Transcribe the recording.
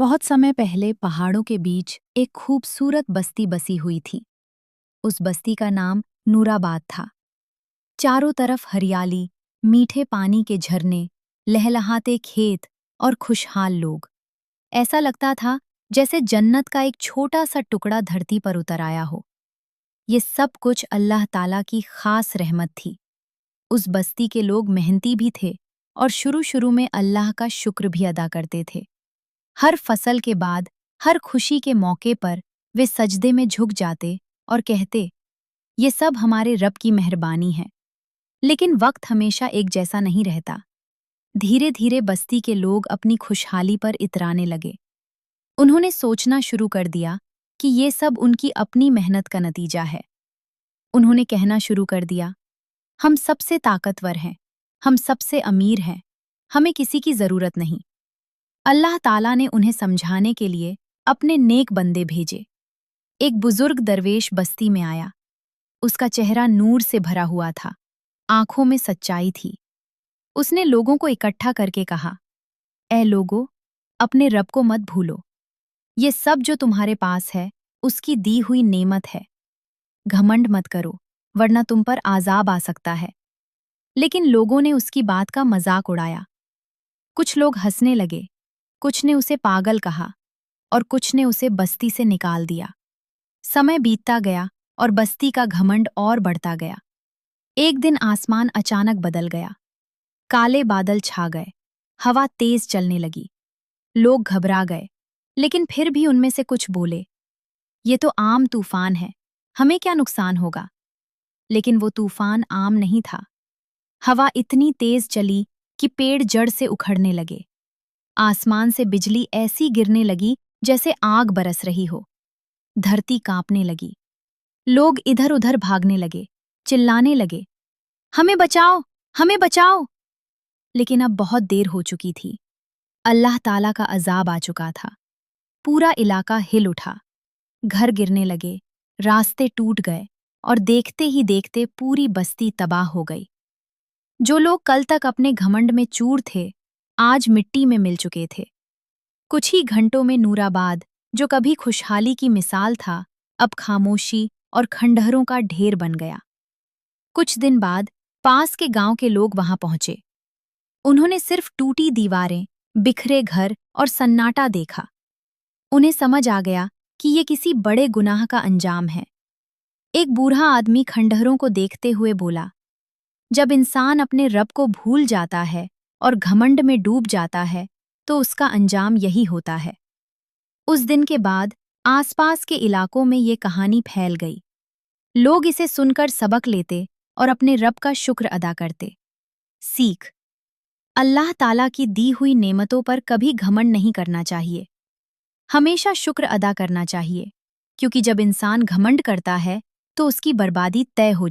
बहुत समय पहले पहाड़ों के बीच एक खूबसूरत बस्ती बसी हुई थी। उस बस्ती का नाम नूराबाद था। चारों तरफ हरियाली, मीठे पानी के झरने, लहलहाते खेत और खुशहाल लोग। ऐसा लगता था जैसे जन्नत का एक छोटा सा टुकड़ा धरती पर उतर आया हो। ये सब कुछ अल्लाह ताला की खास रहमत थी। उस बस्ती के लोग मेहनती भी थे और शुरू शुरू में अल्लाह का शुक्र भी अदा करते थे। हर फसल के बाद, हर खुशी के मौके पर वे सजदे में झुक जाते और कहते, ये सब हमारे रब की मेहरबानी है। लेकिन वक्त हमेशा एक जैसा नहीं रहता। धीरे धीरे बस्ती के लोग अपनी खुशहाली पर इतराने लगे। उन्होंने सोचना शुरू कर दिया कि ये सब उनकी अपनी मेहनत का नतीजा है। उन्होंने कहना शुरू कर दिया, हम सबसे ताकतवर हैं, हम सबसे अमीर हैं, हमें किसी की जरूरत नहीं। अल्लाह ताला ने उन्हें समझाने के लिए अपने नेक बंदे भेजे। एक बुजुर्ग दरवेश बस्ती में आया। उसका चेहरा नूर से भरा हुआ था, आंखों में सच्चाई थी। उसने लोगों को इकट्ठा करके कहा, ऐ लोगो, अपने रब को मत भूलो। ये सब जो तुम्हारे पास है, उसकी दी हुई नेमत है। घमंड मत करो, वरना तुम पर आज़ाब आ सकता है। लेकिन लोगों ने उसकी बात का मजाक उड़ाया। कुछ लोग हंसने लगे, कुछ ने उसे पागल कहा और कुछ ने उसे बस्ती से निकाल दिया। समय बीतता गया और बस्ती का घमंड और बढ़ता गया। एक दिन आसमान अचानक बदल गया। काले बादल छा गए, हवा तेज चलने लगी। लोग घबरा गए, लेकिन फिर भी उनमें से कुछ बोले, ये तो आम तूफान है, हमें क्या नुकसान होगा। लेकिन वो तूफान आम नहीं था। हवा इतनी तेज चली कि पेड़ जड़ से उखड़ने लगे। आसमान से बिजली ऐसी गिरने लगी जैसे आग बरस रही हो। धरती कांपने लगी। लोग इधर उधर भागने लगे, चिल्लाने लगे, हमें बचाओ, हमें बचाओ। लेकिन अब बहुत देर हो चुकी थी। अल्लाह ताला का अजाब आ चुका था। पूरा इलाका हिल उठा। घर गिरने लगे, रास्ते टूट गए और देखते ही देखते पूरी बस्ती तबाह हो गई। जो लोग कल तक अपने घमंड में चूर थे, आज मिट्टी में मिल चुके थे। कुछ ही घंटों में नूराबाद, जो कभी खुशहाली की मिसाल था, अब खामोशी और खंडहरों का ढेर बन गया। कुछ दिन बाद पास के गांव के लोग वहां पहुंचे। उन्होंने सिर्फ टूटी दीवारें, बिखरे घर और सन्नाटा देखा। उन्हें समझ आ गया कि ये किसी बड़े गुनाह का अंजाम है। एक बूढ़ा आदमी खंडहरों को देखते हुए बोला, जब इंसान अपने रब को भूल जाता है और घमंड में डूब जाता है, तो उसका अंजाम यही होता है। उस दिन के बाद आसपास के इलाकों में ये कहानी फैल गई। लोग इसे सुनकर सबक लेते और अपने रब का शुक्र अदा करते। सीख: अल्लाह ताला की दी हुई नेमतों पर कभी घमंड नहीं करना चाहिए। हमेशा शुक्र अदा करना चाहिए, क्योंकि जब इंसान घमंड करता है तो उसकी बर्बादी तय हो